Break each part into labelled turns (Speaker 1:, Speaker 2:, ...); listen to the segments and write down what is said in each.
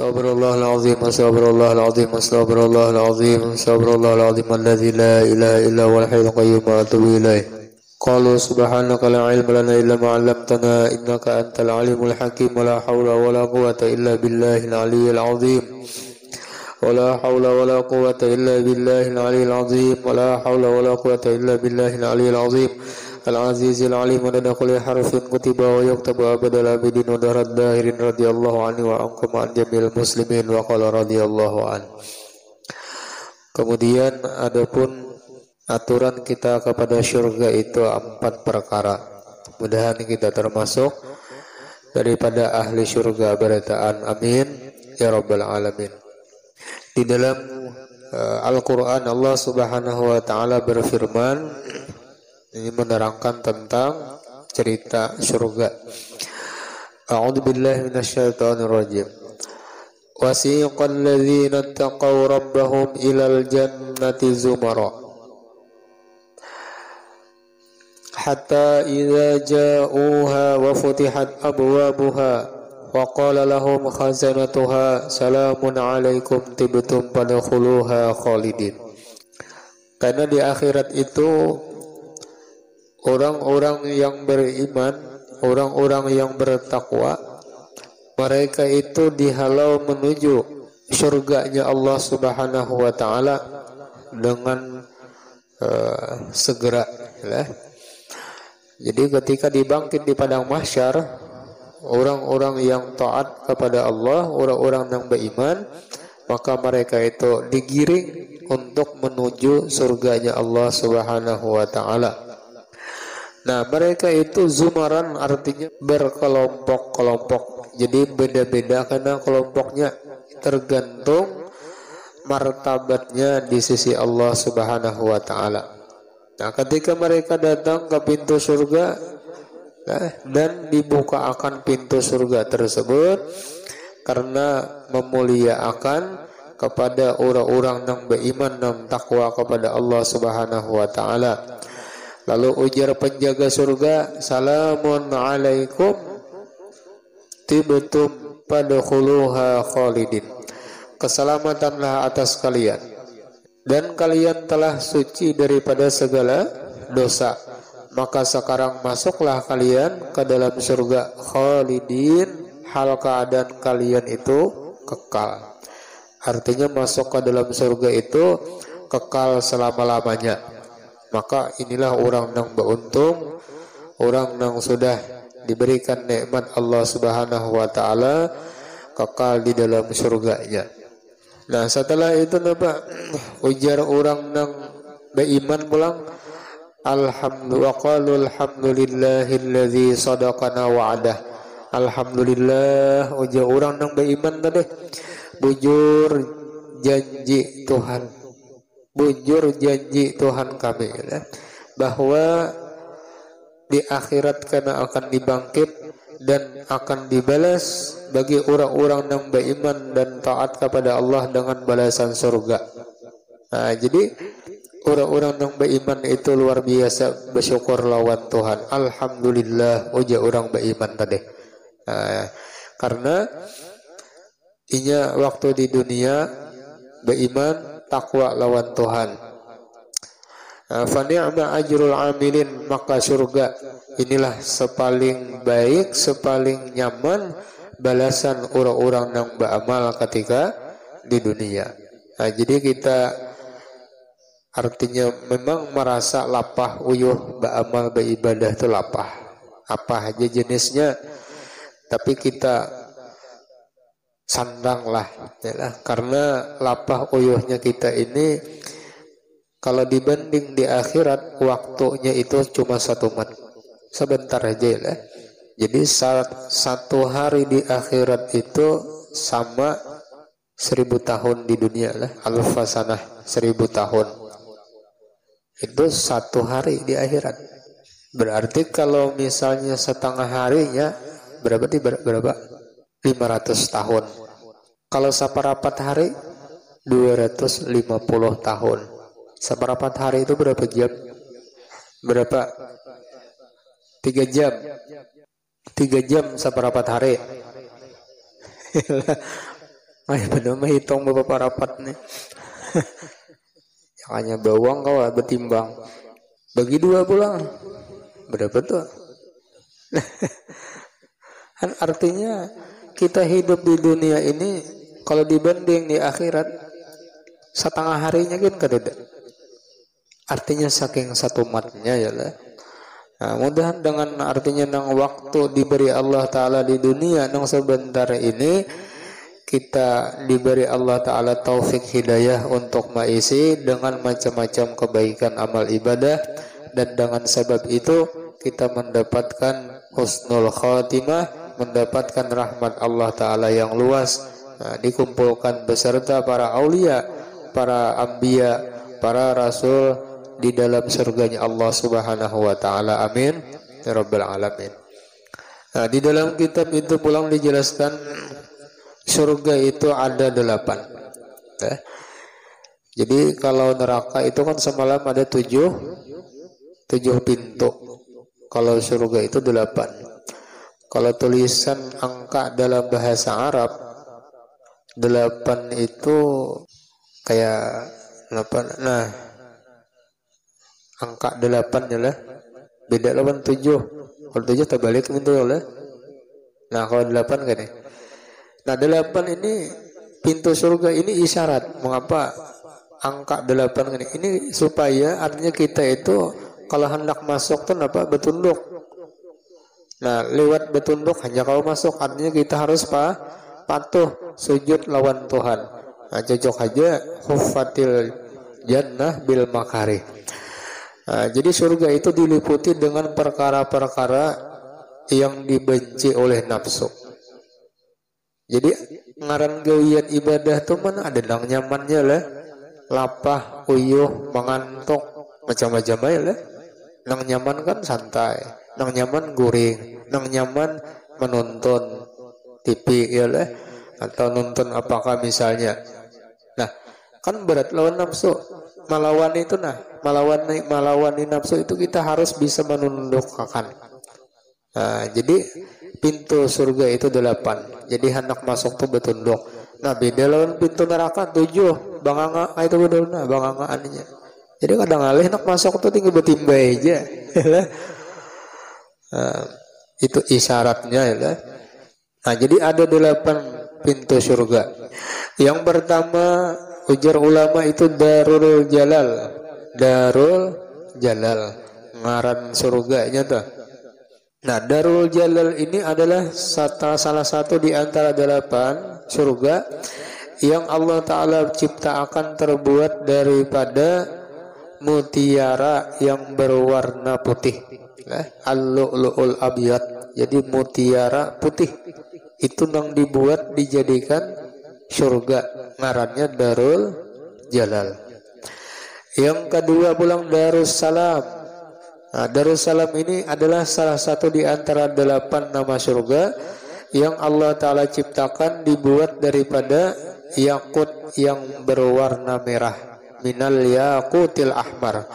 Speaker 1: Astaghfirullahal azim, astaghfirullahal azim, astaghfirullahal azim, astaghfirullahal azim alladzi la ilaha illa huwal hayyul qayyum wa atubu ilaih. Qalu subhanaka la ilma lana illa ma 'allamtana innaka antal alimul hakim wa la haula wa la quwwata illa billahil aliyyil azim. Wa la haula wa la quwwata illa billahil aliyyil azim wa la haula wa la quwwata illa billahil aliyyil azim. Al-Azizil Alim adada kulli harfin kutiba wa yuktabu abadal abidin wa darad dahirin radiyallahu anhu wa ankum an jamil muslimin wa qala radiyallahu an. Kemudian adapun aturan kita kepada syurga itu 4 perkara. Mudah-mudahan kita termasuk daripada ahli syurga barataan amin ya rabbal alamin. Di dalam Al-Quran Allah subhanahu wa ta'ala berfirman, ini menerangkan tentang cerita surga. A'udzu billahi minasyaitonir rajim. Wasiqal ladzina taqaw rabbahum ilal jannati zumara hatta idza ja'uha wa futihat abwabuha wa qala lahum khazanatuha salamun alaikum tibtum fadkhuluha khalidin. Karena di akhirat itu orang-orang yang beriman, orang-orang yang bertakwa, mereka itu dihalau menuju surganya Allah subhanahu wa ta'ala dengan segera ya. Jadi ketika dibangkit di padang mahsyar, orang-orang yang taat kepada Allah, orang-orang yang beriman, maka mereka itu digiring untuk menuju surganya Allah subhanahu wa ta'ala. Nah, mereka itu zumaran artinya berkelompok-kelompok. Jadi beda-beda karena kelompoknya tergantung martabatnya di sisi Allah Subhanahu wa taala. Nah, ketika mereka datang ke pintu surga dan dibuka akan pintu surga tersebut karena memuliakan kepada orang-orang yang beriman dan takwa kepada Allah Subhanahu wa taala. Lalu ujar penjaga surga, salamun alaikum tibtum fadkhuluha khalidin. Keselamatanlah atas kalian dan kalian telah suci daripada segala dosa. Maka sekarang masuklah kalian ke dalam surga khalidin, hal keadaan kalian itu kekal. Artinya masuk ke dalam surga itu kekal selama-lamanya. Maka inilah orang yang beruntung, orang yang sudah diberikan nikmat Allah Subhanahu wa taala kekal di dalam surganya. Nah, setelah itu apa? Ujar orang yang beriman pulang, alhamdulillahilladzi sadaqana wa'adah. Alhamdulillah, ujar orang yang beriman tadi, bujur janji Tuhan. Bujur janji Tuhan kami ya, bahwa di akhirat karena akan dibangkit dan akan dibalas bagi orang-orang yang beriman dan taat kepada Allah dengan balasan surga. Nah, jadi orang-orang yang beriman itu luar biasa bersyukur lawan Tuhan. Alhamdulillah ujar orang beriman tadi. Nah, karena inya waktu di dunia beriman takwa lawan Tuhan. Fa ni'ma ajrul amilin, maka surga inilah sepaling baik, sepaling nyaman balasan orang-orang yang beramal ketika di dunia. Nah, jadi kita artinya memang merasa lapah uyuh beramal beribadah itu lapah. Apa aja jenisnya, tapi kita sandanglah ya, karena lapah uyuhnya kita ini kalau dibanding di akhirat waktunya itu cuma 1 menit, sebentar aja ya. Jadi satu hari di akhirat itu sama 1000 tahun di dunia lah, alfasanah 1000 tahun itu 1 hari di akhirat. Berarti kalau misalnya setengah harinya berapa 500 tahun. Kalau seperapat hari 250 tahun. Seperapat hari itu berapa jam? Berapa? 3 jam. 3 jam seperapat hari. Ay bener mah hitung beberapa rapat nih. Hanya bawang kau betimbang. Bagi dua pulang. Berapa tuh? Kan artinya kita hidup di dunia ini kalau dibanding di akhirat setengah harinya kan kadeda. Artinya saking satu matnya ya lah. Nah, mudahan dengan artinya nang waktu diberi Allah Ta'ala di dunia nang sebentar ini kita diberi Allah Ta'ala taufik hidayah untuk maisi dengan macam-macam kebaikan amal ibadah, dan dengan sebab itu kita mendapatkan husnul khatimah, mendapatkan rahmat Allah Ta'ala yang luas. Nah, dikumpulkan beserta para aulia, para anbiya, para rasul di dalam surganya Allah Subhanahu wa Ta'ala. Amin ya rabbal alamin. Nah, di dalam kitab itu pulang dijelaskan surga itu ada 8 ya. Jadi kalau neraka itu kan semalam ada 7 pintu. Kalau surga itu 8. Kalau tulisan angka dalam bahasa Arab 8 itu kayak 8. Nah, angka 8 ya lah. Beda 8 7. Kalau 7 terbalik itu ya lah. Nah, kalau 8 kan ya. Nah, 8 ini pintu surga ini isyarat. Mengapa angka 8 ini? Ini supaya artinya kita itu kalau hendak masuk tuh apa? Bertunduk. Nah, lewat bertunduk hanya kalau masuk artinya kita harus patuh sujud lawan Tuhan. Nah, cocok aja huffatil jannah bil makarih. Nah, jadi surga itu diliputi dengan perkara-perkara yang dibenci oleh nafsu. Jadi ngaran gawian ibadah tuh mana ada nang nyamannya lah, lapah, uyuh, mengantuk, macam-macam aja lah. Nang nyaman kan santai, nang nyaman guring, nang nyaman menonton TV ya lah, atau nonton apakah misalnya. Nah, kan berat lawan nafsu. Melawan itu melawan nafsu itu kita harus bisa menundukkan. Nah, jadi pintu surga itu 8. Jadi hendak masuk tuh bertunduk. Nah, beda lawan pintu neraka 7. Banganga itu betul nah banganga aninya. Jadi kadang alih hendak masuk tuh tinggal bertimbai aja. Nah, itu isyaratnya ya. Nah, jadi ada 8 pintu surga. Yang pertama ujar ulama itu Darul Jalal. Darul Jalal ngaran surganya tuh. Nah, Darul Jalal ini adalah salah satu di antara 8 surga yang Allah Ta'ala ciptakan terbuat daripada mutiara yang berwarna putih. Al-lu'lu'ul abyad. Jadi mutiara putih itu yang dibuat dijadikan surga. Ngarannya Darul Jalal. Yang kedua pulang Darussalam. Nah, Darussalam ini adalah salah satu di antara 8 nama surga yang Allah Ta'ala ciptakan dibuat daripada yakut yang berwarna merah. Minal yakutil ahmar.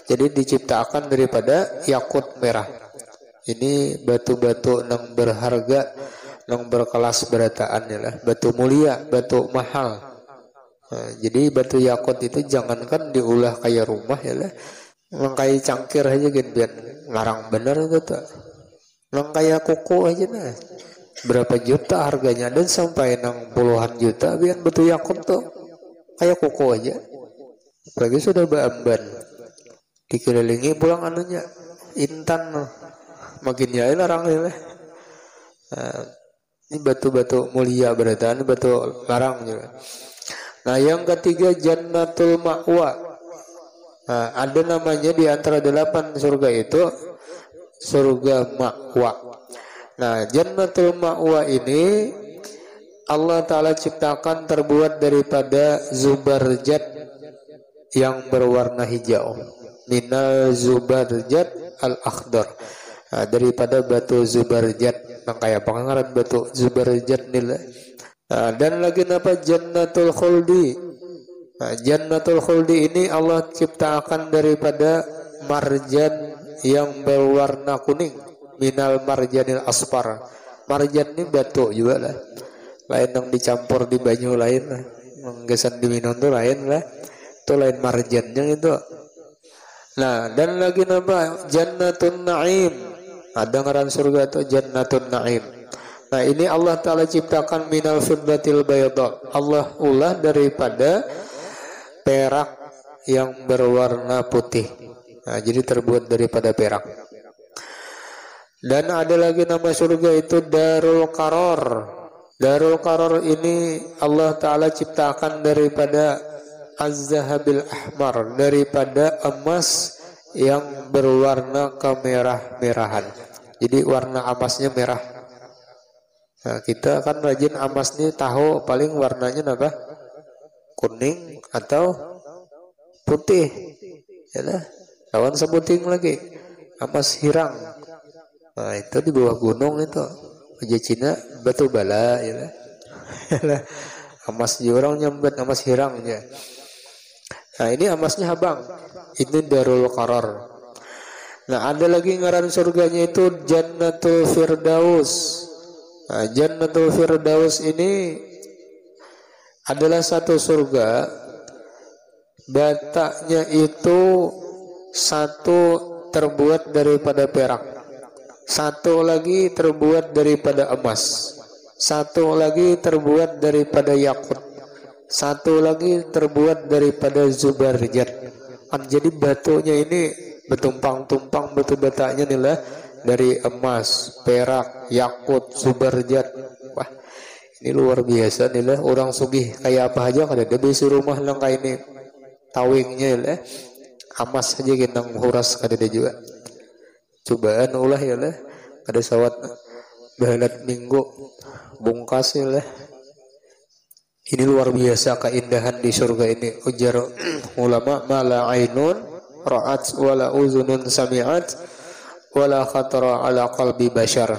Speaker 1: Jadi diciptakan daripada yakut merah. Ini batu-batu yang berharga, yang berkelas berataan ya lah. Batu mulia, batu mahal. Nah, jadi batu yakut itu jangankan diulah kayak rumah ya lah. Langkai cangkir aja gitu biar larang bener itu tuh. Langkai kuku aja nah. Berapa juta harganya dan sampai 60-an juta biar batu yakut tuh kayak kuku aja. Apalagi sudah beamban. Dikelilingi pulang anunya intan makin jauh larang ya. Nah, ini batu-batu mulia berarti ini batu larang juga. Nah, yang ketiga Jannatul Ma'wa. Nah, ada namanya di antara 8 surga itu surga Ma'wa. Nah, Jannatul Ma'wa ini Allah Ta'ala ciptakan terbuat daripada zubarjat yang berwarna hijau. Minal zubarjat al-akhdar. Nah, daripada batu zubarjat. Nah, kayak pengaran batu zubarjat nilai. Nah, dan lagi apa Jannatul Khuldi. Nah, Jannatul Khuldi ini Allah ciptakan daripada marjan yang berwarna kuning. Minal marjanil asfar. Marjan ini batu juga lah. lain yang dicampur di banyu lain lah, menggesan diminum tuh lain lah, itu lain marjannya itu. Nah, dan lagi nama Jannatun Naim, ada ngaran surga itu Jannatun Naim. Nah, ini Allah Ta'ala ciptakan minal fiddatil bayda, Allah ulah daripada perak yang berwarna putih. Nah, jadi terbuat daripada perak. Dan ada lagi nama surga itu Darul Qaror. Darul Qaror ini Allah Ta'ala ciptakan daripada Az-Zahabil Ahmar, daripada emas yang berwarna kemerah-merahan. Jadi warna emasnya merah. Nah, kita kan rajin emas nih tahu paling warnanya apa? Kuning atau putih. Ya lah. Lawan sebuting lagi. Emas hirang. Nah, itu di bawah gunung itu. Aja Cina batu bala ya lah. Emas di orang nyambet emas hirangnya. Nah, ini emasnya habang. Ini Darul Qaror. Nah, ada lagi ngaran surganya itu Jannatul Firdaus. Nah, Jannatul Firdaus ini adalah satu surga, bataknya itu satu terbuat daripada perak, satu lagi terbuat daripada emas, satu lagi terbuat daripada yakut, satu lagi terbuat daripada zubarjat. Jadi batunya ini bertumpang-tumpang, batu bataknya inilah dari emas, perak, yakut, zubarjat. Wah, ini luar biasa nih lah. Orang sugih kayak apa aja kada ada besi rumah lang kayak ini tawingnya lah. Emas aja kita nguras kada ada juga. Cobaan ulah ya lah. Kada sawat bahalat minggu bungkasnya lah. Ini luar biasa keindahan di surga ini. Ujar ulama, mala ainun ra'at wala uzunun sami'at wala khatara ala qalbi bashar.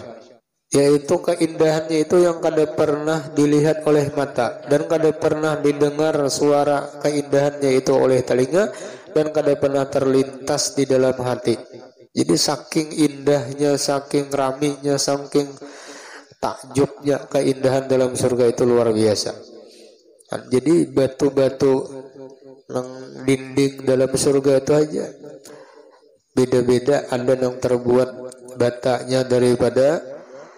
Speaker 1: Yaitu keindahannya itu yang kada pernah dilihat oleh mata dan kada pernah didengar suara keindahannya itu oleh telinga dan kada pernah terlintas di dalam hati. Jadi saking indahnya, saking raminya, saking takjubnya keindahan dalam surga itu luar biasa. Jadi batu-batu yang dinding dalam surga itu aja beda-beda. Ada yang terbuat bataknya daripada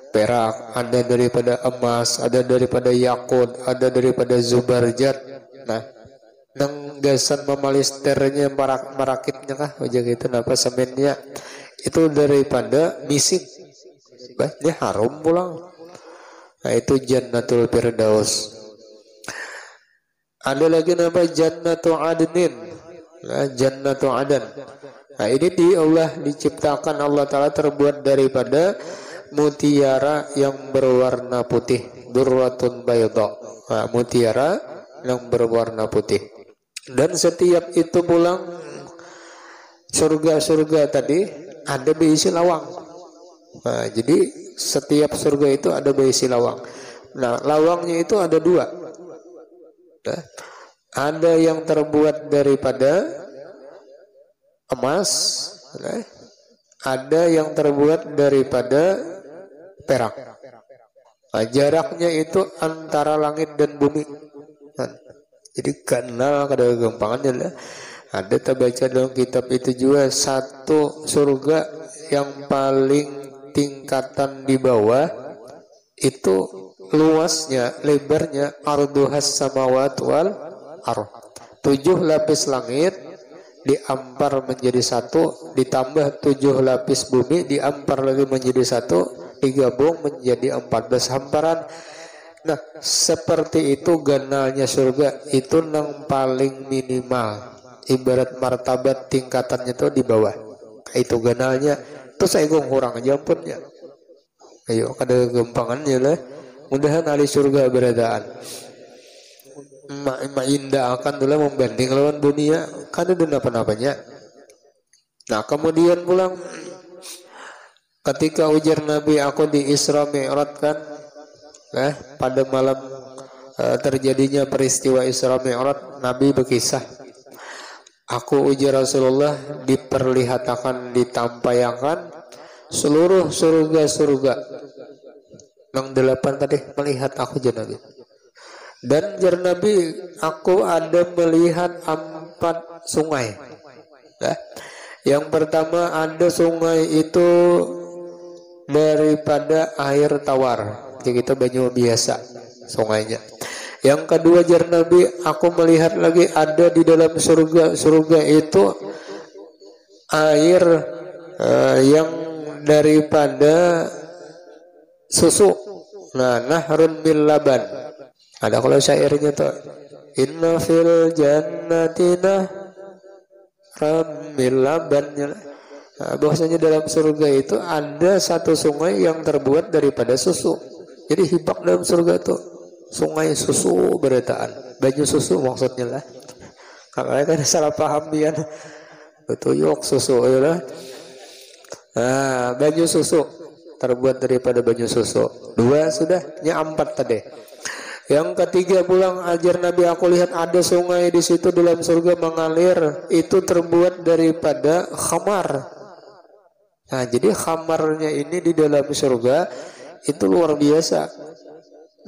Speaker 1: perak, ada daripada emas, ada daripada yakut, ada daripada zubarjat. Nah, nang gasan memalisternya marakitnya kah aja gitu, napa semennya itu daripada misik. Bah, ini harum pulang. Nah, itu Jannatul Firdaus. Ada lagi nama Jannatu Adnin. Nah, Jannatu Adan. Nah, ini Allah diciptakan Allah Ta'ala terbuat daripada mutiara yang berwarna putih, durratun bayda. Nah, mutiara yang berwarna putih. Dan setiap itu pulang surga-surga tadi ada berisi lawang. Nah, jadi setiap surga itu ada berisi lawang. Nah, lawangnya itu ada dua. Nah, ada yang terbuat daripada emas, nah, ada yang terbuat daripada perak. Nah, jaraknya itu antara langit dan bumi. Nah, jadi kenal kada gampangannya lah. Ada terbaca dalam kitab itu juga satu surga yang paling tingkatan di bawah itu luasnya, lebarnya arduhas samawat wal ardh. 7 lapis langit diampar menjadi satu, ditambah 7 lapis bumi diampar lagi menjadi satu, digabung menjadi 14 hamparan. Nah, seperti itu ganalnya surga itu yang paling minimal. Ibarat martabat tingkatannya itu di bawah. Itu ganalnya. Terus saya kurang aja ampunnya. Ayo, kada gampangannya lah. Mudahan ahli surga beradaan. Indah akan dulu membanding lawan dunia. Kada ada apa-apanya. Nah, kemudian pulang ketika ujar Nabi, aku di Isra Mi'raj kan, pada malam terjadinya peristiwa Isra Mi'raj, Nabi berkisah, aku ujar Rasulullah diperlihatkan, ditampaykan seluruh surga-surga Yang 8 tadi melihat aku jar Nabi. Dan jar Nabi aku ada melihat 4 sungai. Ya. Yang pertama ada sungai itu daripada air tawar. Jadi kita banyu biasa sungainya. Yang kedua jar Nabi aku melihat lagi ada di dalam surga. Surga itu air yang daripada susu. Nah, nahrun min laban. Ada kalau syairnya tuh. Inna fil jannati nahran min laban. Nah, bahwasanya dalam surga itu ada satu sungai yang terbuat daripada susu. Jadi hibak dalam surga itu sungai susu beretaan. Banyu susu maksudnya lah. Kalau kan salah paham dia. Tuyuk susu ya lah. Nah, banyu susu terbuat daripada banyu susu. 2 sudah, ini 4 tadi. Yang ketiga pulang ajar Nabi aku lihat ada sungai di situ dalam surga mengalir, itu terbuat daripada khamar. Nah, jadi khamarnya ini di dalam surga itu luar biasa.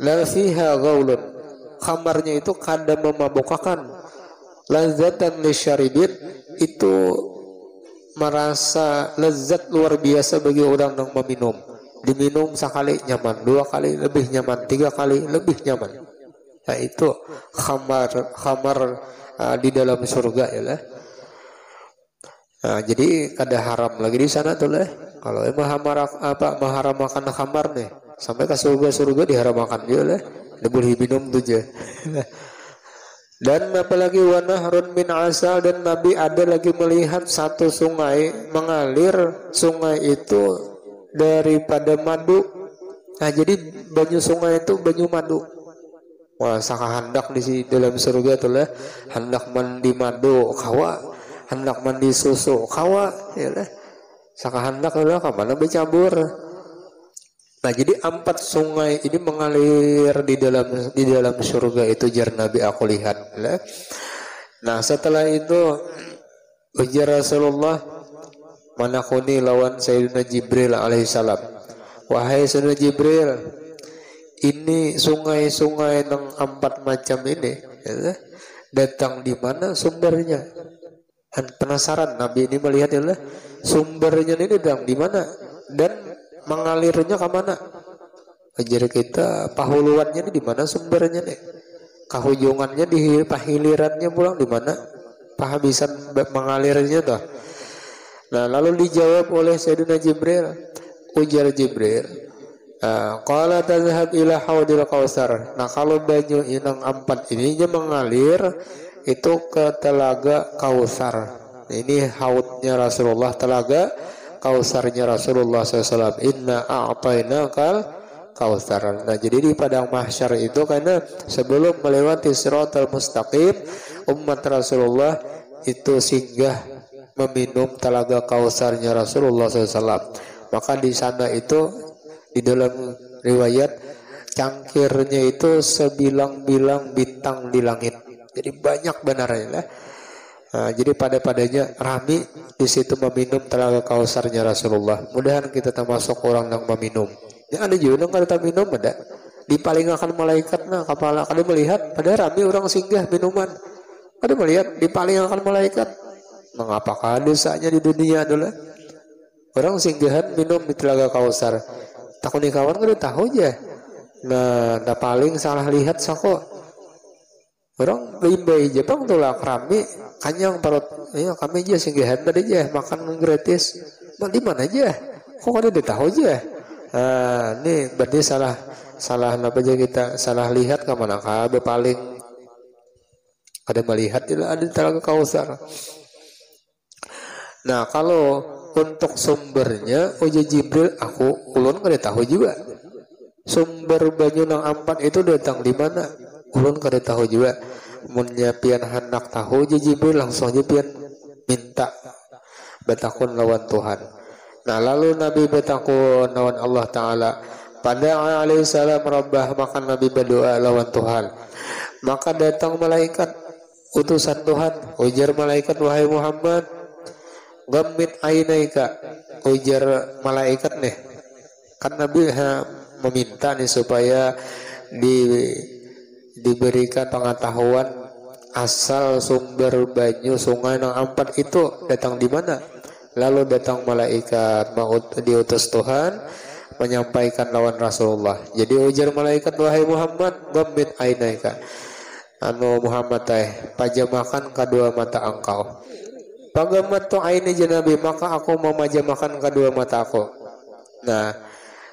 Speaker 1: La fiha ghaulun. Khamarnya itu kada memabukkan. Lazatan lisyaribin, itu merasa lezat luar biasa bagi orang yang meminum. Diminum sekali nyaman, 2 kali lebih nyaman, 3 kali lebih nyaman. Nah itu khamar di dalam surga ya lah. Nah, jadi kada haram lagi di sana tuh lah. Kalau emang maharam makan khamar nih, sampai ke surga diharamakan dia lah. Dia boleh minum tuh aja. Dan apalagi wanahrun min asal, dan Nabi ada lagi melihat satu sungai mengalir, sungai itu daripada madu. Nah jadi banyu sungai itu banyu madu. Wah saka hendak di dalam surga tuh lah, hendak mandi madu kawa, hendak mandi susu kawa, ya lah. Saka hendak lah kemana bercampur. Nah jadi 4 sungai ini mengalir di dalam surga itu jar Nabi aku lihat. Nah setelah itu ujar Rasulullah manakuni lawan Sayyidina Jibril alaihissalam. Wahai Sayyidina Jibril, ini sungai-sungai yang 4 macam ini ya, datang di mana sumbernya? Dan penasaran Nabi ini melihat ya, sumbernya ini datang di mana dan mengalirnya ke mana? Ajar kita pahuluannya ini di mana sumbernya nih? Kahujungannya di pahilirannya pulang di mana? Pahabisan mengalirnya tuh. Nah, lalu dijawab oleh Sayyidina Jibril, ujar Jibril, qala tazhab ila haudil kausar. Nah, kalau banyu inang 4 ininya mengalir itu ke telaga Kausar. Ini haudnya Rasulullah, telaga Kausarnya Rasulullah SAW. Inna a'tainakal Kausar. Nah jadi di padang mahsyar itu karena sebelum melewati Shiratal Mustaqim, umat Rasulullah itu singgah meminum telaga Kausarnya Rasulullah SAW. Maka di sana itu di dalam riwayat cangkirnya itu sebilang-bilang bintang di langit. Jadi banyak benarnya. Nah, jadi padanya rami di situ meminum telaga Kausarnya Rasulullah. Mudahan kita termasuk orang yang meminum. Ya ada juga yang kada minum ada. Dipalingakan malaikat nah kepala kada melihat pada rami orang singgah minuman. Kada melihat dipalingakan malaikat. Mengapa kada saja di dunia adalah orang singgahan minum di telaga Kausar. Takut ni kawan kada tahu aja. Nah, paling salah lihat sako. Orang bayi Jepang tuh lah rami kanyang parut, ya kami aja singgahan tadi aja makan gratis, di mana aja, kok ada tahu aja. Ini berarti salah apa aja kita salah lihat ke mana kabe paling ada melihat tidak ada telaga Kausar. Nah kalau untuk sumbernya uji Jibril aku ulun kada tahu juga sumber banyu nang 4 itu datang di mana, ulun kada tahu juga. Munnya pian hendak tahu Jibril langsung aja pian minta betakun lawan Tuhan. Nah lalu Nabi betakun lawan Allah Ta'ala. Pada alaihissalam rabbah, maka Nabi berdoa lawan Tuhan. Maka datang malaikat utusan Tuhan, ujar malaikat wahai Muhammad, gammit ainaika, ujar malaikat nih, Kan Nabi meminta nih supaya diberikan pengetahuan asal sumber banyu sungai yang empat itu datang di mana. Lalu datang malaikat diutus Tuhan menyampaikan lawan Rasulullah. Jadi ujar malaikat, wahai Muhammad, ghammid ainaika. Muhammad pajamakan kedua mata engkau. Pagamatu aini Nabi, maka aku memajamakan kedua mata aku. Nah,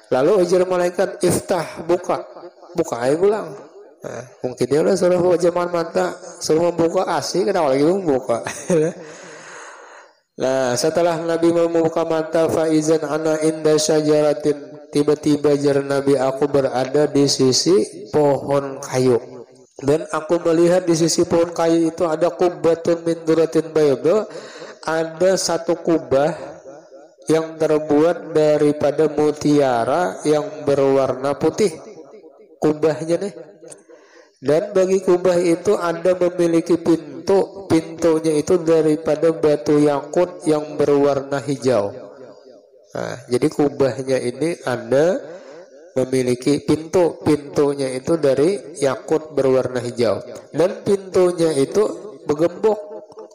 Speaker 1: lalu ujar malaikat, iftah, buka pulang. Nah, mungkin dia udah suruh pajamakan mata, suruh membuka asik, kenapa lagi membuka? Nah, setelah Nabi membuka mata, faizan ana inda syajaratin, tiba-tiba jar Nabi, aku berada di sisi pohon kayu. Dan aku melihat di sisi pohon kayu itu ada kubbatun min duratin bayda, ada satu kubah yang terbuat daripada mutiara yang berwarna putih. Kubahnya nih. Dan bagi kubah itu ada memiliki pintu. Pintunya itu daripada batu yakut yang berwarna hijau. Nah, jadi kubahnya ini ada memiliki pintu. Pintunya itu dari yakut berwarna hijau. Dan pintunya itu bergembok.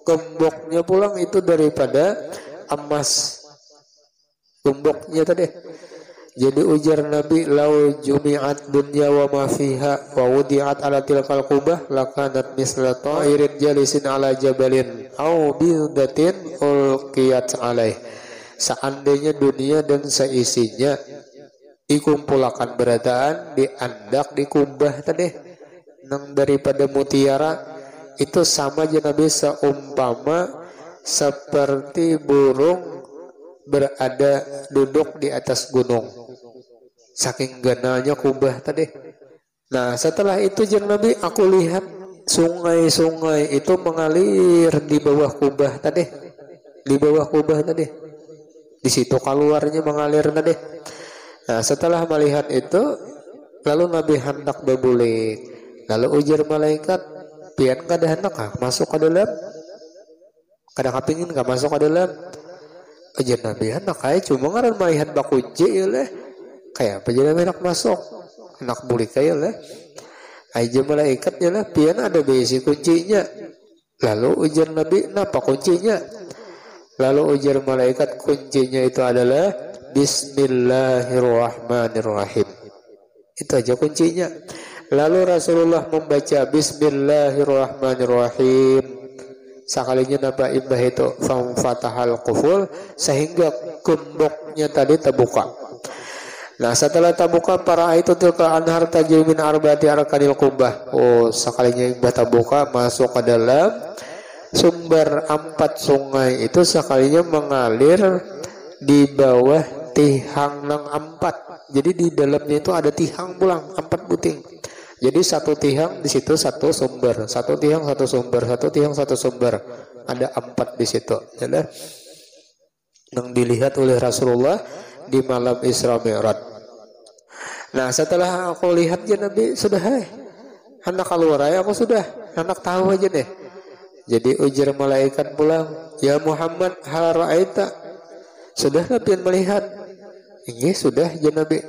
Speaker 1: Gemboknya pulang itu daripada emas. Gemboknya tadi. Jadi ujar Nabi, lau jumi'at dunya wa ma fiha wa wudi'at ala tilkal qubah lakanat misla ta'irin jalisin ala jabalin au bildatin ulqiyat alaih. Seandainya dunia dan seisinya dikumpulkan berataan di andak di kubah tadi nang daripada mutiara, itu sama aja Nabi seumpama seperti burung berada duduk di atas gunung, saking ganalnya kubah tadi. Nah, setelah itu jar Nabi, aku lihat sungai-sungai itu mengalir di bawah kubah tadi, di bawah kubah tadi, di situ keluarnya mengalir tadi. Nah, setelah melihat itu, lalu Nabi hendak berbulik, lalu ujar malaikat, pian kada hendak masuk ke dalam, kada kepingin masuk ke dalam. Ujar Nabi, hendak kayak cuma ngaran melihat bakunci ya leh, kayak apa jadi hendak masuk, hendak bulik kayak leh. Aja malaikat ya lah, pian ada besi kuncinya. Lalu ujar Nabi, napa kuncinya? Lalu ujar malaikat, kuncinya itu adalah Bismillahirrahmanirrahim. Itu aja kuncinya. Lalu Rasulullah membaca Bismillahirrahmanirrahim. Sekalinya napa imbah itu fatahal quful, sehingga gemboknya tadi terbuka. Nah, setelah terbuka, para itu tilka anhar tajri min arba'ati arkanil kubah. Oh, sekalinya imbah terbuka, masuk ke dalam sumber 4 sungai itu sekalinya mengalir di bawah tihang nang 4. Jadi di dalamnya itu ada tihang pulang 4 puting. Jadi satu tihang di situ satu sumber, satu tihang satu sumber, satu tihang satu sumber. Ada 4 di situ. Jadi yang dilihat oleh Rasulullah di malam Isra Mi'raj. Nah, setelah aku lihat ya Nabi, sudah hendak keluar ya, aku sudah hendak tahu aja deh. Jadi ujar malaikat pulang, ya Muhammad, hal ra'aita, sudah pian melihat? Ini sudah ya Nabi.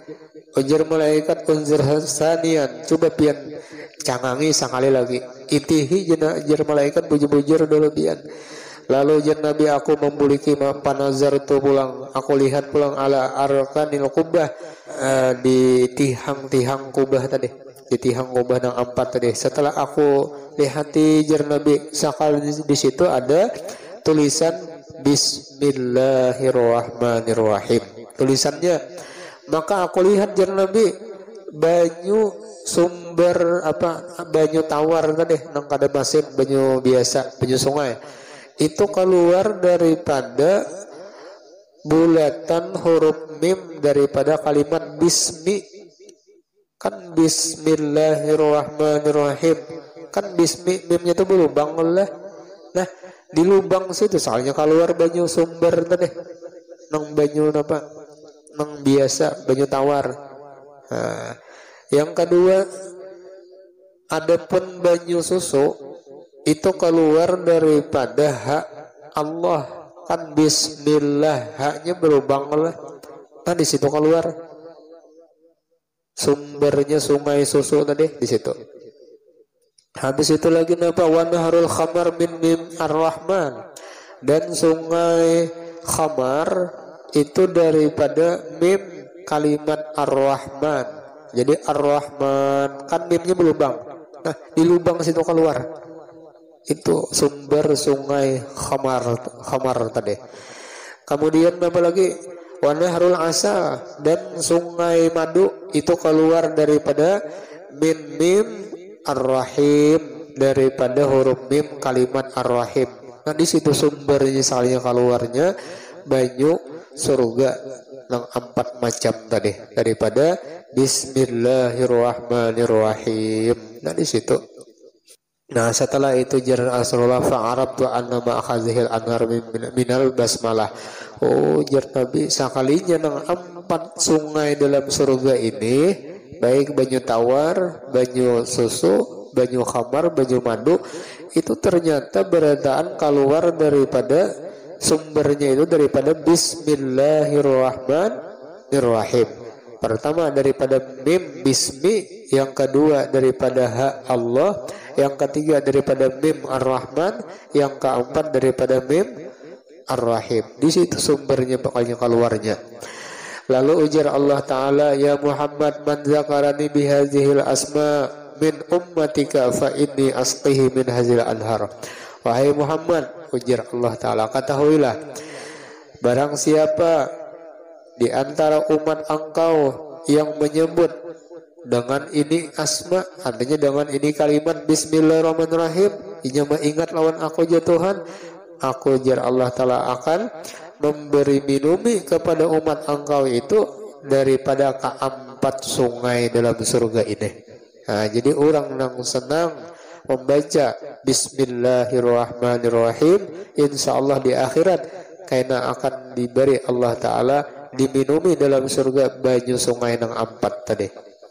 Speaker 1: Ujar malaikat, unzir hasanian, coba pian cangangi sekali lagi. Itihi ujar malaikat, bujur-bujur dulu pian. Lalu ujar Nabi, aku membuliki panazar tu pulang, aku lihat pulang ala arkanil kubah, di tihang-tihang kubah tadi, di tihang kubah yang 4 tadi. Setelah aku lihati jar Nabi, sakal di situ ada tulisan Bismillahirrahmanirrahim tulisannya. Maka aku lihat jar Nabi, banyu sumber banyu tawar tadi nang kada masin, banyu biasa, banyu sungai itu keluar daripada bulatan huruf mim daripada kalimat bismi. Kan Bismillahirrahmanirrahim, kan bismi, mimnya itu berlubang lah. Nah, di lubang situ soalnya keluar banyu sumber tadi nang banyu nang biasa, banyu tawar. Nah, yang kedua, adapun banyu susu itu keluar daripada hak Allah, kan Bismillah, haknya berlubang lah. Nah, di situ keluar. sumbernya sungai susu tadi di situ. Habis itu lagi napa? Wa nahrul khamar min mim ar-rahman, dan sungai khamar itu daripada mim kalimat ar-rahman. Jadi ar-rahman kan mimnya berlubang. Nah, di lubang situ keluar. Itu sumber sungai khamar tadi. Kemudian apa lagi? Wa nahrul asal, dan sungai madu itu keluar daripada mim ar-rahim, daripada huruf mim kalimat ar-rahim. Nah, di situ sumbernya misalnya keluarnya banyu surga yang 4 macam tadi daripada bismillahirrahmanirrahim. Nah, di situ. Nah, setelah itu jar Rasulullah fa'arabtu anna ma akhazihil anhar minal basmalah. Oh, jar Nabi sekalinya nang 4 sungai dalam surga ini, baik banyu tawar, banyu susu, banyu khamar, banyu madu, itu ternyata beradaan keluar daripada sumbernya itu daripada bismillahirrahmanirrahim. Pertama daripada mim bismi, yang kedua daripada ha Allah, yang ketiga daripada mim ar-rahman, yang keempat daripada mim ar-rahim. Di situ sumbernya pokoknya keluarnya. Lalu ujar Allah Ta'ala, ya Muhammad, man zakarani bihazihil asma min ummatika fa inni asqihi min hazil anhar. Wahai Muhammad, ujar Allah Ta'ala, ketahuilah, barang siapa di antara umat engkau yang menyebut dengan ini asma, artinya dengan ini kalimat bismillahirrahmanirrahim, inya ingat lawan aku ya Tuhan, aku ujar Allah Ta'ala akan memberi minumi kepada umat engkau itu daripada keempat sungai dalam surga ini. Nah, jadi orang yang senang membaca bismillahirrahmanirrahim, insya Allah di akhirat karena akan diberi Allah Ta'ala diminumi dalam surga banyu sungai yang 4 tadi.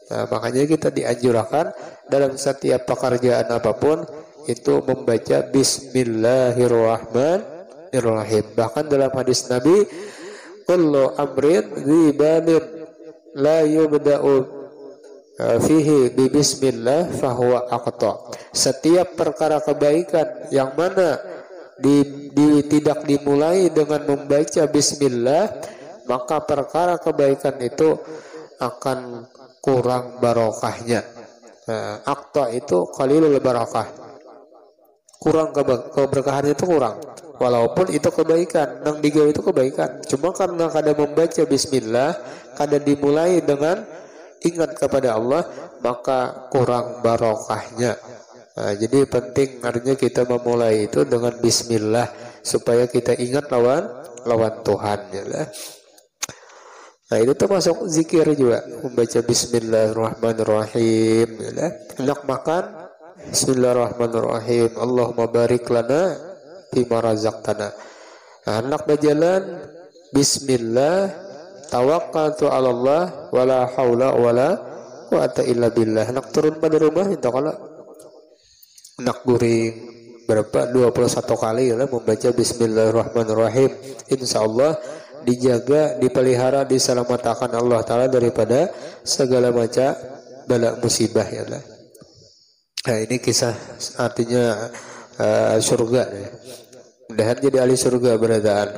Speaker 1: Nah, makanya kita dianjurkan dalam setiap pekerjaan apapun itu membaca bismillahirrahmanirrahim. Bahkan dalam hadis Nabi, kullu amrin dzibalin la yubda'u fihi bi bismillah fahuwa aqta. Setiap perkara kebaikan yang mana tidak dimulai dengan membaca bismillah, maka perkara kebaikan itu akan kurang barokahnya. Aqta itu qalilul barakah, kurang keberkahannya itu kurang, walaupun itu kebaikan nang digawe itu kebaikan, cuma karena kada membaca bismillah, kada dimulai dengan ingat kepada Allah, maka kurang barokahnya. Nah, jadi penting artinya kita memulai itu dengan bismillah supaya kita ingat lawan Tuhan ya lah. Nah, itu termasuk zikir juga, membaca bismillahirrahmanirrahim ya lah. Hendak makan bismillahirrahmanirrahim, Allahumma barik lana bima razaqtana. Nah, hendak berjalan bismillah, tawakkaltu 'ala Allah wala haula wala quwata illa billah. Hendak turun pada rumah itu kalau hendak guring berapa 21 kali ya membaca bismillahirrahmanirrahim, insyaallah dijaga, dipelihara, diselamatkan Allah Ta'ala daripada segala macam bala musibah ya lah. Nah, ini kisah artinya surga ya. Mudahan jadi ahli surga beradaan.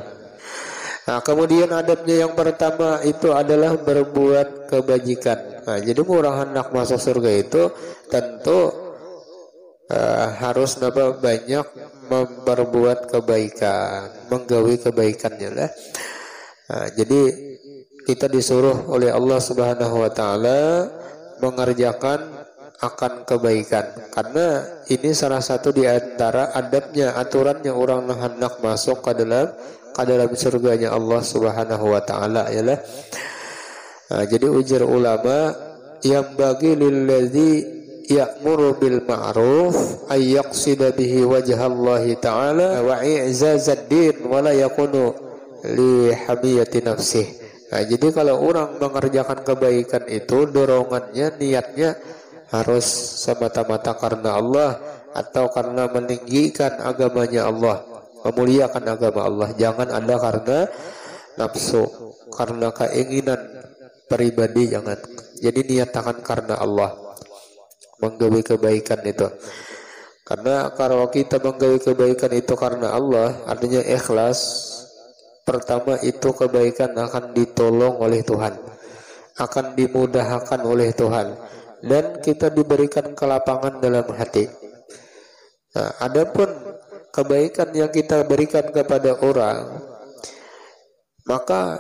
Speaker 1: Nah, kemudian adabnya yang pertama itu adalah berbuat kebajikan. Nah, jadi orang hendak masuk surga itu tentu harus banyak memperbuat kebaikan, menggawi kebaikannya lah. Nah, jadi kita disuruh oleh Allah Subhanahu wa Ta'ala mengerjakan akan kebaikan, karena ini salah satu di antara adabnya, aturannya orang hendak masuk ke dalam surganya Allah Subhanahu wa Ta'ala ya lah. Nah, jadi ujar ulama, yang bagi lilladzi ya'muru bil ma'ruf ay yaqsida bihi wajhallahi ta'ala wa i'zazad din wa la yakunu li hamiyati nafsih. Nah, jadi kalau orang mengerjakan kebaikan itu dorongannya, niatnya harus semata-mata karena Allah atau karena meninggikan agamanya Allah, memuliakan agama Allah. Jangan ada karena nafsu, karena keinginan pribadi, jangan. Jadi niatakan karena Allah menggawe kebaikan itu. Karena kalau kita menggawe kebaikan itu karena Allah, artinya ikhlas. Pertama itu kebaikan akan ditolong oleh Tuhan, akan dimudahkan oleh Tuhan, dan kita diberikan kelapangan dalam hati. Nah, adapun kebaikan yang kita berikan kepada orang, maka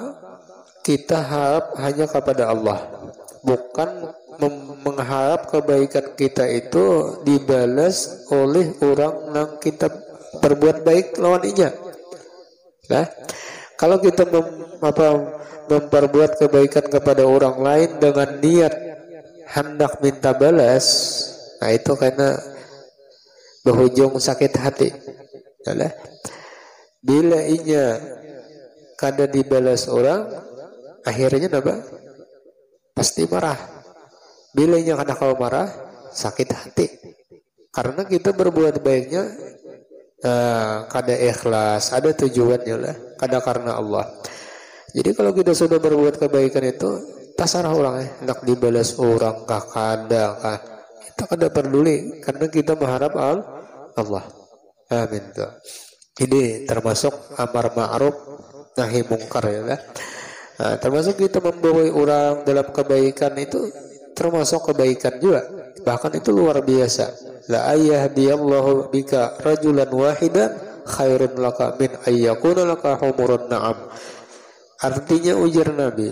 Speaker 1: kita harap hanya kepada Allah, bukan mengharap kebaikan kita itu dibalas oleh orang yang kita berbuat baik lawannya. Nah, kalau kita memperbuat kebaikan kepada orang lain dengan niat hendak minta balas, nah itu karena berujung sakit hati. Nah, bila inya kada dibalas orang, akhirnya apa? Pasti marah. Bila inya kada kau marah, sakit hati. Karena kita berbuat baiknya kada ikhlas, ada tujuannya lah, kada karena Allah. Jadi kalau kita sudah berbuat kebaikan itu, terserah orang hendak dibalas orang kah kada kah, kita kada peduli karena kita mengharap Allah. Amin. Ini termasuk amar ma'ruf nahi mungkar ya. Nah, termasuk kita membawa orang dalam kebaikan itu termasuk kebaikan juga. Bahkan itu luar biasa. La ayahdiyallahu bika rajulan wahidan khairun laka min ayyakuna laka humurun na'am. Artinya ujar Nabi,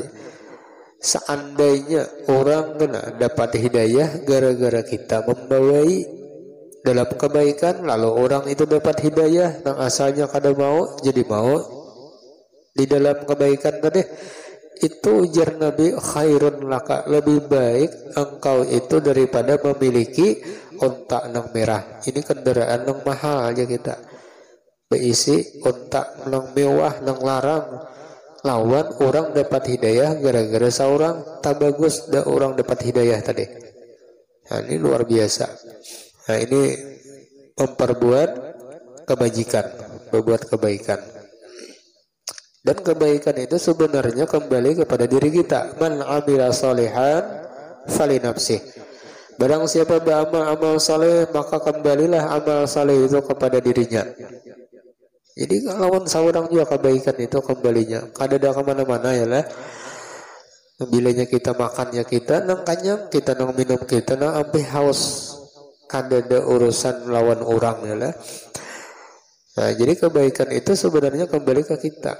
Speaker 1: seandainya orang kena dapat hidayah gara-gara kita membawai dalam kebaikan, lalu orang itu dapat hidayah yang asalnya kada mau jadi mau di dalam kebaikan tadi, itu ujar Nabi khairun laka, lebih baik engkau itu daripada memiliki unta nang merah. Ini kendaraan nang mahal aja kita berisi unta nang mewah nang larang, lawan orang dapat hidayah gara-gara seorang tak bagus dan orang dapat hidayah tadi. Nah, ini luar biasa. Nah, ini memperbuat kebajikan, berbuat kebaikan. Dan kebaikan itu sebenarnya kembali kepada diri kita. Man amila salihan fali nafsih. Barang siapa beramal saleh, maka kembalilah amal saleh itu kepada dirinya. Jadi lawan seorang juga kebaikan itu kembalinya. Kada ada kemana-mana ya lah. Bilanya kita makannya kita nang kanyang, kita nang minum kita nang ampe haus. Kada ada urusan lawan orang ya lah. Nah, jadi kebaikan itu sebenarnya kembali ke kita.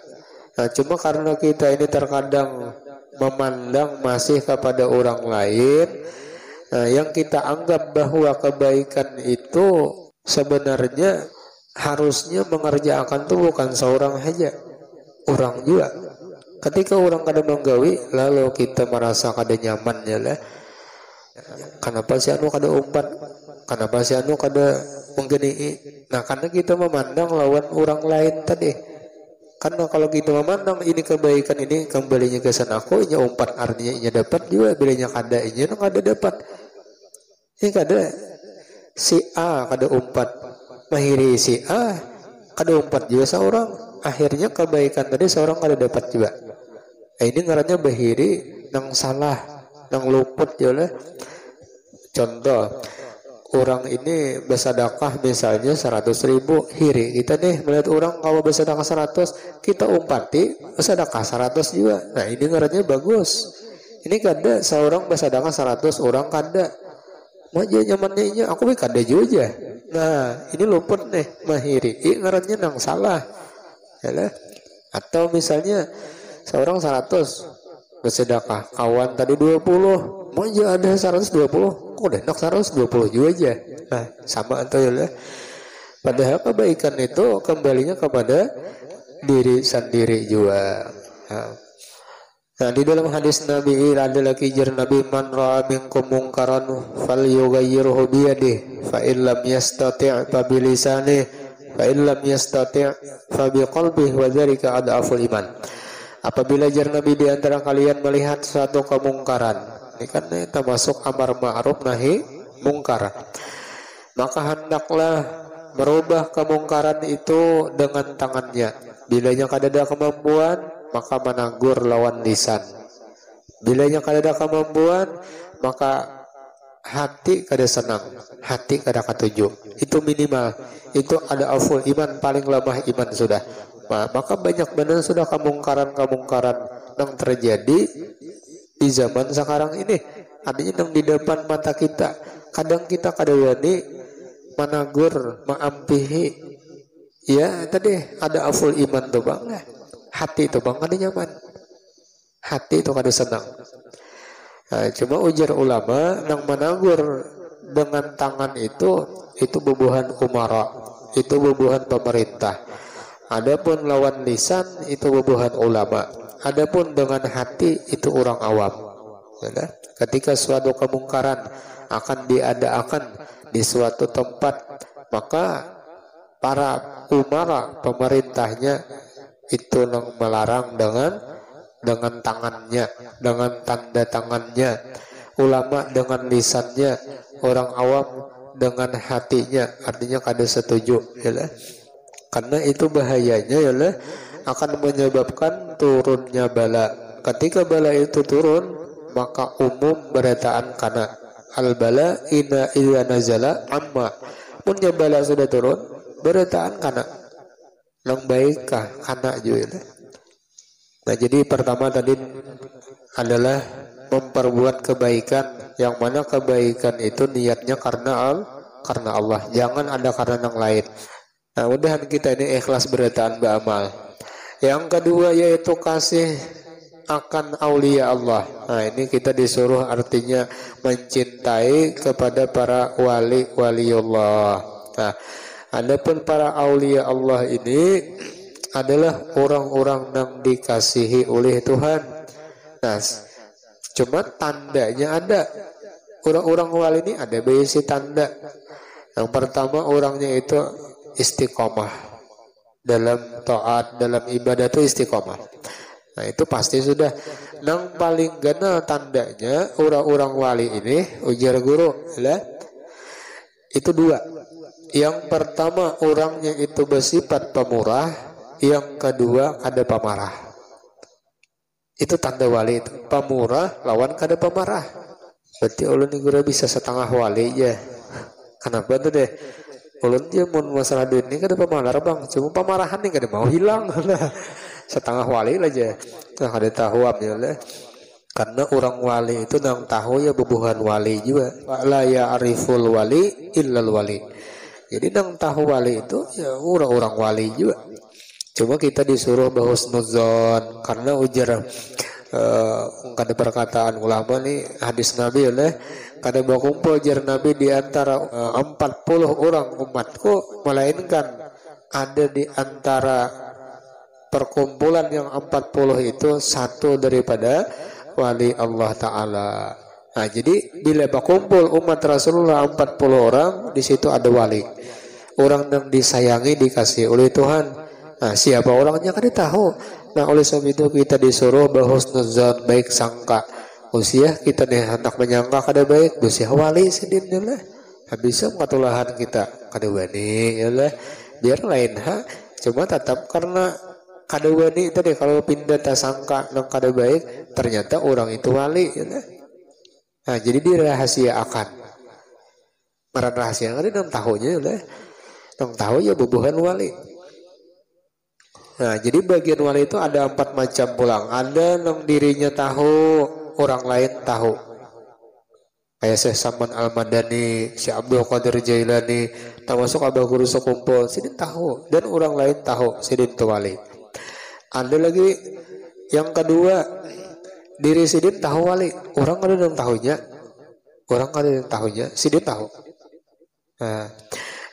Speaker 1: Nah, cuma karena kita ini terkadang memandang masih kepada orang lain, nah, yang kita anggap bahwa kebaikan itu sebenarnya harusnya mengerjakan itu bukan seorang saja, orang juga. Ketika orang kada menggawi, lalu kita merasa kada nyaman ya lah. Kenapa si anu kada umpat? Kenapa si anu kada menggeni? Nah, karena kita memandang lawan orang lain tadi. Karena kalau kita memandang ini kebaikan ini kembalinya ke sana aku, inya umpat artinya inya dapat juga, bilanya kada inya kada dapat. Ini kada si A kada umpat, mahiri si A kada umpat juga seorang, akhirnya kebaikan tadi seorang kada dapat juga. Nah, ini ngarannya bahiri nang salah, nang luput ya. Contoh, orang ini bersedekah misalnya 100.000 hiri, kita nih melihat orang kalau bersedekah 100, kita umpati bersedekah 100 juga. Nah, ini ngarannya bagus. Ini kada seorang bersedekah 100, orang kada. Maja nyamannya ini aku be kada juga. Nah, ini luput nih mahiri. Ini ngarannya nang salah. Yalah. Atau misalnya seorang 100 bersedekah, kawan tadi 20, maja ada 120. Kok enak 120 juga aja. Nah, sama atau ya. Padahal kebaikan itu kembalinya kepada diri sendiri juga. Nah, di dalam hadis Nabi ada lagi jar Nabi, man ra'a minkum munkaran falyughayyirhu bi yadihi fa in lam yastati' fa bi lisanihi fa in lam yastati' fa bi qalbihi wa dzalika adhaful iman. Apabila jar Nabi di antara kalian melihat suatu kemungkaran, ini kan termasuk amar ma'ruf nahi mungkar, maka hendaklah merubah kemungkaran itu dengan tangannya. Bilanya kada ada kemampuan, maka menegur lawan lisan. Bilanya kada kemampuan, maka hati kada senang, hati kada katuju. Itu minimal. Itu ada aful iman, paling lemah iman sudah. Maka banyak benar sudah kemungkaran-kemungkaran yang terjadi di zaman sekarang ini. Artinya yang di depan mata kita. Kadang kita kada wani managur, maampihi. Ya tadi ada aful iman tuh bang. Hati itu bang kada nyaman. Hati itu kada senang. Nah, cuma ujar ulama yang menagur dengan tangan itu bubuhan umara, itu bubuhan pemerintah. Adapun lawan lisan itu bubuhan ulama. Adapun dengan hati itu orang awam. Ya, ketika suatu kemungkaran akan diadakan di suatu tempat, maka para umara pemerintahnya itu yang melarang dengan tangannya, dengan tanda tangannya, ulama dengan lisannya, orang awam dengan hatinya. Artinya kada setuju, ya. Karena itu bahayanya, ya, akan menyebabkan turunnya bala. Ketika bala itu turun, maka umum berataan kana al bala ina ila nazala amma. Punya bala sudah turun, berataan kana nang baikkah kana juga. Nah, jadi pertama tadi adalah memperbuat kebaikan, yang mana kebaikan itu niatnya karena Allah, jangan ada karena yang lain. Nah, mudahan kita ini ikhlas berataan beramal. Yang kedua yaitu kasih akan aulia Allah. Nah, ini kita disuruh artinya mencintai kepada para wali-waliullah. Nah, adapun para aulia Allah ini adalah orang-orang yang dikasihi oleh Tuhan. Nah, cuma tandanya ada. Orang-orang wali ini ada berisi tanda. Yang pertama orangnya itu istiqomah dalam taat, dalam ibadah itu istiqomah. Nah, itu pasti sudah. Yang paling gana tandanya orang-orang wali ini ujar guru lah. Itu dua. Yang pertama orangnya itu bersifat pemurah. Yang kedua kada pemarah. Itu tanda wali itu. Pemurah lawan kada pemarah. Berarti ulun ni gura bisa setengah wali ya. Kenapa tuh deh? Ulun dia mun masalah duit ini kada pemarah bang. Cuma pemarahan nih kada mau hilang. Setengah wali aja. Nah, kada tahu lah. Karena orang wali itu nang tahu ya bubuhan wali juga. La ya ariful wali illal wali. Jadi nang tahu wali itu ya orang-orang wali juga. Cuma kita disuruh bahusnudzon karena ujar kada perkataan ulama nih hadis Nabi oleh kada berkumpul ujar Nabi di antara 40 orang umatku, melainkan ada di antara perkumpulan yang 40 itu satu daripada wali Allah Ta'ala. Nah, jadi bila berkumpul umat Rasulullah 40 orang, di situ ada wali, orang yang disayangi, dikasih oleh Tuhan. Nah, siapa orangnya kan tahu. Nah, oleh sebab itu kita disuruh bahusnudzon, baik sangka. Usia kita nih hendak menyangka kada baik, usia wali sedin lah. Habis katulahan kita kada wani ya lah. Biar lain cuma tetap karena kada wani tadi kalau pindah tasangka nang kada baik, ternyata orang itu wali ya lah. Nah, jadi dirahasiakan. Maran rahasia kan nang tahunya ya lah. Nang tahu ya bubuhan wali. Nah, jadi bagian wali itu ada 4 macam pulang. Ada yang dirinya tahu, orang lain tahu. Kayak Syekh Saman Al-Madani, Syekh Abdul Qadir Jailani, termasuk Abah Guru Sekumpul, sidin tahu. Dan orang lain tahu, sidin itu wali. Ada lagi yang kedua, diri sidin tahu wali. Orang ada yang tahunya, orang ada yang tahunya, sidin tahu. Nah,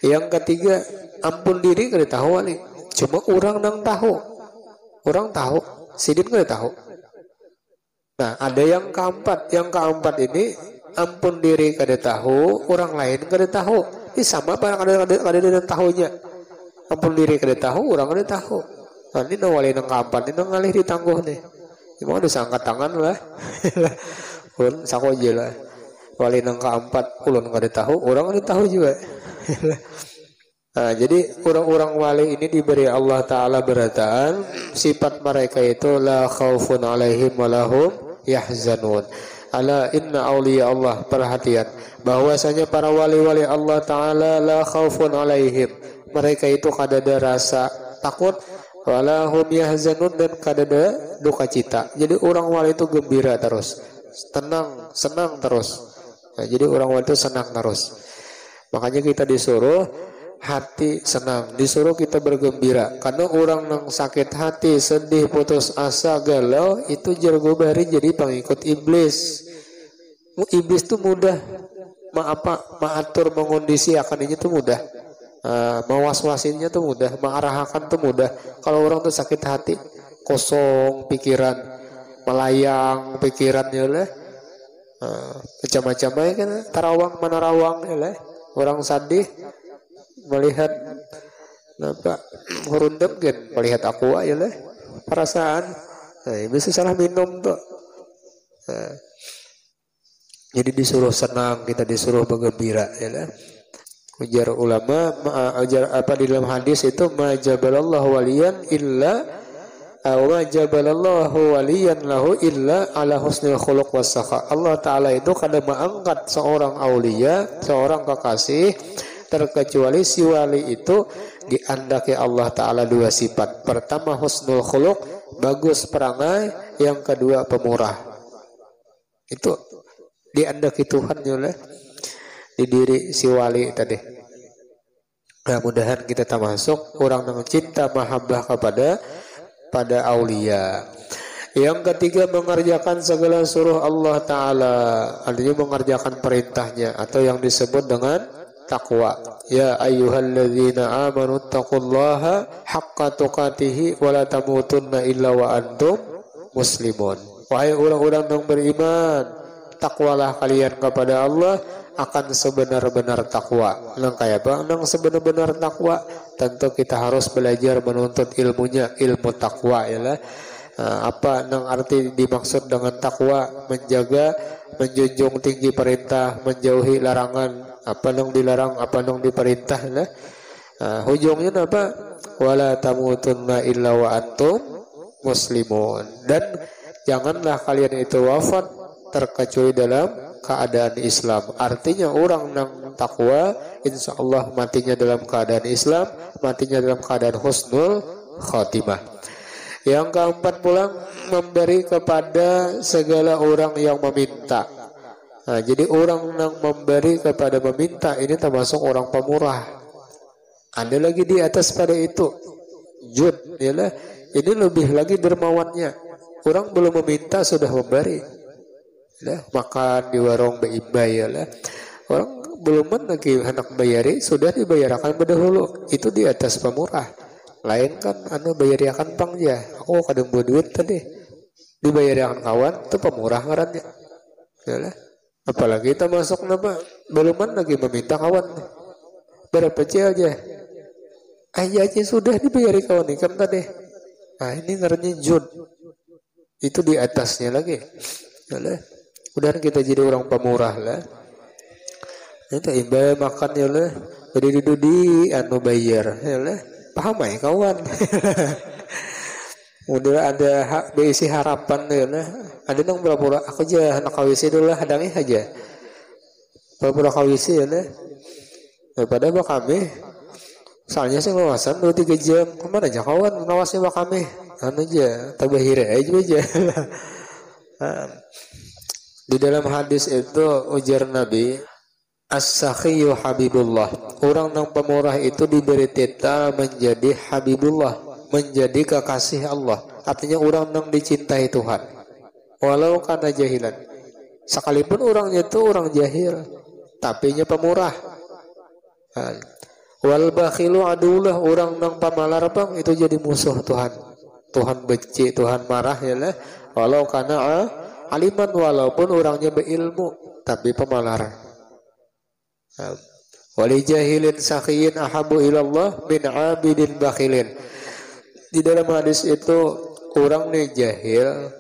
Speaker 1: yang ketiga, ampun diri kada tahu wali. Cuma orang nang tahu, orang tahu, sidin nggak tahu. Nah, ada yang keempat ini ampun diri kada tahu, orang lain kada tahu. Ini sama apa kada dan tahunya. Ampun diri kada tahu, orang kada tahu. Nah, ini wali nang keempat ini nang ngalih ditangguh nih. Mau disangkat tangan lah, ulun sakoje lah. Wali nang keempat ulun kada tahu, orang kada tahu juga. Nah, jadi orang-orang wali ini diberi Allah Ta'ala berataan sifat mereka itu la khaufun alaihim walahum yahzanun. Ala inna awliya Allah, perhatian bahwasanya para wali-wali Allah Ta'ala la khaufun alaihim, mereka itu kadada rasa takut, wala hum yahzanun, dan kadada duka cita. Jadi orang wali itu gembira terus, tenang, senang terus. Nah, jadi orang wali itu senang terus. Makanya kita disuruh hati senang, disuruh kita bergembira. Karena orang yang sakit hati, sedih, putus asa, galau, itu jargobari jadi pengikut iblis. Iblis tuh mudah mengatur, mengondisi akan ini tuh mudah. Mewas-wasinnya tuh mudah, mengarahkan tuh mudah. Kalau orang tuh sakit hati, kosong pikiran, melayang pikirannya lah, macam-macam ya kan, tarawang menarawang ya lah. Orang sadih melihat apa hurundem kan, melihat aqua ya lah, perasaan. Nah, bisa salah minum tuh. Jadi disuruh senang, kita disuruh bergembira ya lah. Ujar ulama, ujar apa di dalam hadis itu, majabalallahu waliyan illa majabalallahu waliyan lahu illa ala husnil khuluq wassakha. Allah Ta'ala itu kadang mengangkat seorang aulia, seorang kekasih, terkecuali si wali itu diandaki Allah Ta'ala dua sifat. Pertama husnul khuluq, bagus perangai. Yang kedua pemurah. Itu diandaki Tuhan ya, di diri si wali tadi. Nah, mudahan kita termasuk orang yang cinta mahabbah pada aulia. Yang ketiga, mengerjakan segala suruh Allah Ta'ala, artinya mengerjakan perintahnya, atau yang disebut dengan takwa. Ya ayyuhalladzina amanu taqullaha haqqa tuqatihi wa la tamutunna illa wa antum muslimun. Wahai orang-orang yang beriman, takwalah kalian kepada Allah akan sebenar-benar takwa. Nang kayak apa? Nang sebenar-benar takwa, tentu kita harus belajar menuntut ilmunya, ilmu takwa ya lah. Apa nang arti dimaksud dengan takwa? Menjaga, menjunjung tinggi perintah, menjauhi larangan. Apa nang dilarang, apa nang diperintah lah. Ujungnya apa? Wala tamutunna illa wa antum muslimun. Dan janganlah kalian itu wafat terkecuali dalam keadaan Islam. Artinya orang yang takwa, insya Allah matinya dalam keadaan Islam, matinya dalam keadaan husnul khotimah. Yang keempat pula, memberi kepada segala orang yang meminta. Nah, jadi orang yang memberi kepada meminta ini termasuk orang pemurah. Ada lagi di atas pada itu, jud, yalah. Ini lebih lagi dermawannya. Orang belum meminta sudah memberi. Makan di warung bayi lah, orang belum lagi hendak bayari sudah dibayarkan berdahulu. Itu di atas pemurah. Lain kan anu bayariakan pang ya, aku kadang buat duit tadi dibayariakan kawan itu pemurah ngarannya ya. Apalagi kita masuk nama belum lagi meminta kawan berapa aja aja sudah dibayari kawan ikan tadi. Nah ini ngarannya jud, itu di atasnya lagi ya. Udah kita jadi orang pemurah lah. Itu imbal makan ya lah. Berdiri anu bayar ya lah. Paham ya kawan. Udah ada hak berisi harapan ya lah. Ada nang pura-pura aku aja anak kawisi dulu lah hadangnya aja. Pura-pura kawisi ya lah. Daripada bak kami. Soalnya saya ngawasan 2-3 jam. Kemana aja kawan ngawasnya bak kami. Anu aja tabahira aja. Di dalam hadis itu ujar Nabi, as-sakhiyu habibullah. Orang yang pemurah itu diberi titel menjadi habibullah, menjadi kekasih Allah. Artinya orang yang dicintai Tuhan. Walau karena jahilan. Sekalipun orangnya itu orang jahil, tapi nya pemurah. Wal bakhilu adullah, orang yang pamalar bang itu jadi musuh Tuhan. Tuhan benci, Tuhan marah ya lah. Walau karena aliman, walaupun orangnya berilmu tapi pemalar. Wali jahilin sakhiyin ahabu ilallah min abidin bakhilin. Di dalam hadis itu orang nih jahil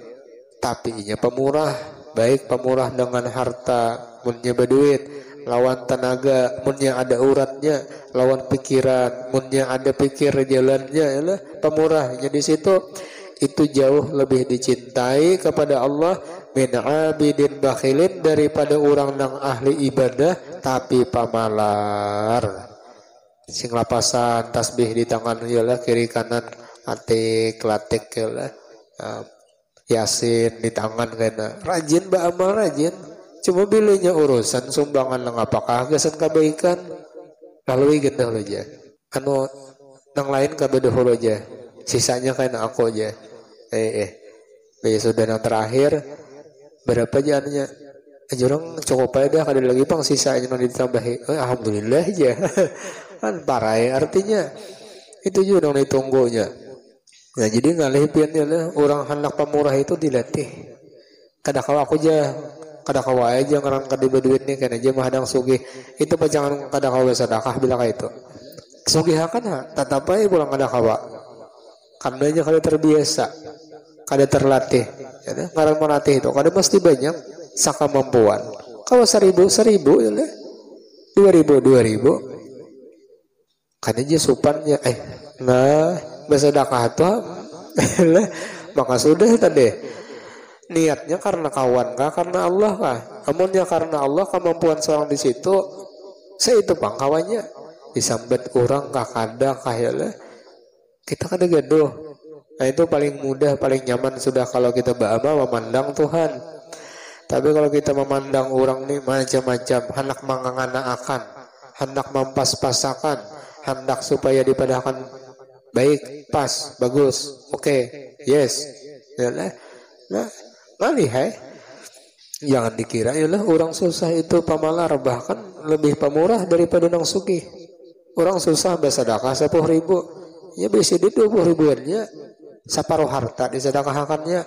Speaker 1: tapi inya pemurah, baik pemurah dengan harta, munnya berduit, lawan tenaga, munnya ada uratnya, lawan pikiran, munnya ada pikir jalannya, yalah pemurahnya di situ. Itu jauh lebih dicintai kepada Allah min abidin bakhilin, daripada orang nang ahli ibadah tapi pamalar. Sing lapasan tasbih di tangan yalah kiri kanan, atik latik yalah, yasin di tangan kena rajin beramal rajin, cuma bilanya urusan sumbangan lang apakah gasan kebaikan lalu gendang aja anu nang lain kabeh aja, sisanya kena aku aja. Sudah yang terakhir berapa jalannya jurang cukup aja kada lagi pang sisanya yang ditambahi. Alhamdulillah aja. Kan parah ya, artinya itu juga yang ditunggunya. Nah jadi ngalihpin ya orang hendak pemurah itu dilatih. Kada kawa aku aja, kada kawa aja ngarang kada duit nih kan aja mahadang sugih. Itu pajangan kada kawa sedekah bila kayak itu. Sugih kan tetap aja pulang kada kawa. Karena aja kada terbiasa, kada terlatih. Ya, ngarang melatih itu kada mesti banyak sakamampuan. Kalau 1.000 ya lah, 2.000 kan aja supannya nah bersedekah tuh maka sudah tadi niatnya karena kawan kah karena Allah kah, amunnya karena Allah kemampuan seorang di situ saya itu pangkawannya disambet orang kah kada kah ya lah kita kada gaduh. Nah itu paling mudah paling nyaman sudah kalau kita memandang Tuhan. Tapi kalau kita memandang orang nih macam-macam, hendak mengangana-akan, hendak mempas-pasakan, hendak supaya dipadahkan baik, pas, bagus, oke, yes, yalah, nah, malih jangan dikira yalah orang susah itu pamalar, bahkan lebih pemurah daripada orang sugih. Orang susah bersedekah 10.000, ya bisa di 20.000-nya, separuh harta disedekahkannya.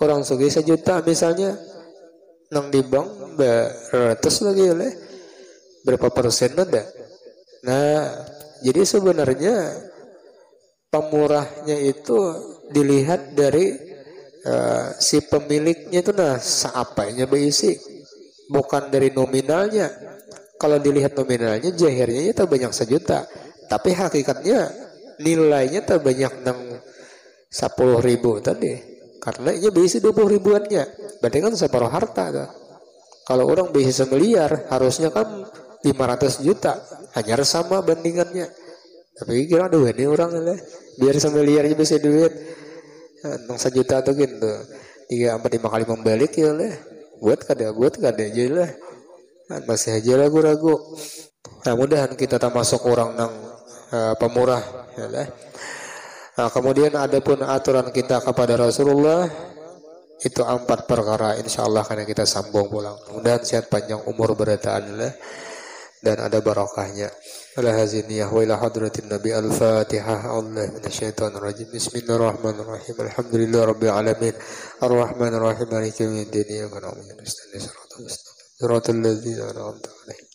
Speaker 1: Orang sugih 1 juta misalnya, nang di bank beratus lagi yalah, berapa persen ada. Nah jadi sebenarnya pemurahnya itu dilihat dari si pemiliknya itu seapanya berisi, bukan dari nominalnya. Kalau dilihat nominalnya jahirnya itu banyak 1 juta, tapi hakikatnya nilainya tak banyak nang 10.000 tadi. Karena ini berisi 20.000-annya, berarti kan separuh harta tuh. Kalau orang berisi 1 miliar harusnya kan 500 juta, hanya sama bandingannya. Tapi kira aduh ini orang lah, biar 1 miliar aja bisa duit, nang 1 juta tuh gitu, 3, 4, 5 kali membalik ya lah, buat kada aja lah, masih aja ragu-ragu. Nah mudahan kita tak masuk orang nang pemurah ya lah. Nah kemudian ada pun aturan kita kepada Rasulullah itu 4 perkara, insyaallah karena kita sambung pulang. Mudahan sehat panjang umur berataan lah dan ada barakahnya. Ala haziniyah wa ila hadratin Nabi Al-Fatihah. Allah minasyaitonir rajim. Bismillahirrahmanirrahim. Alhamdulillahirabbil alamin. Arrahmanir rahim. Maliki yaumiddin. Iyyaka na'budu wa iyyaka nasta'in. Shiratal ladzina an'amta 'alaihim.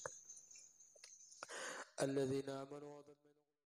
Speaker 1: Alladzina amanu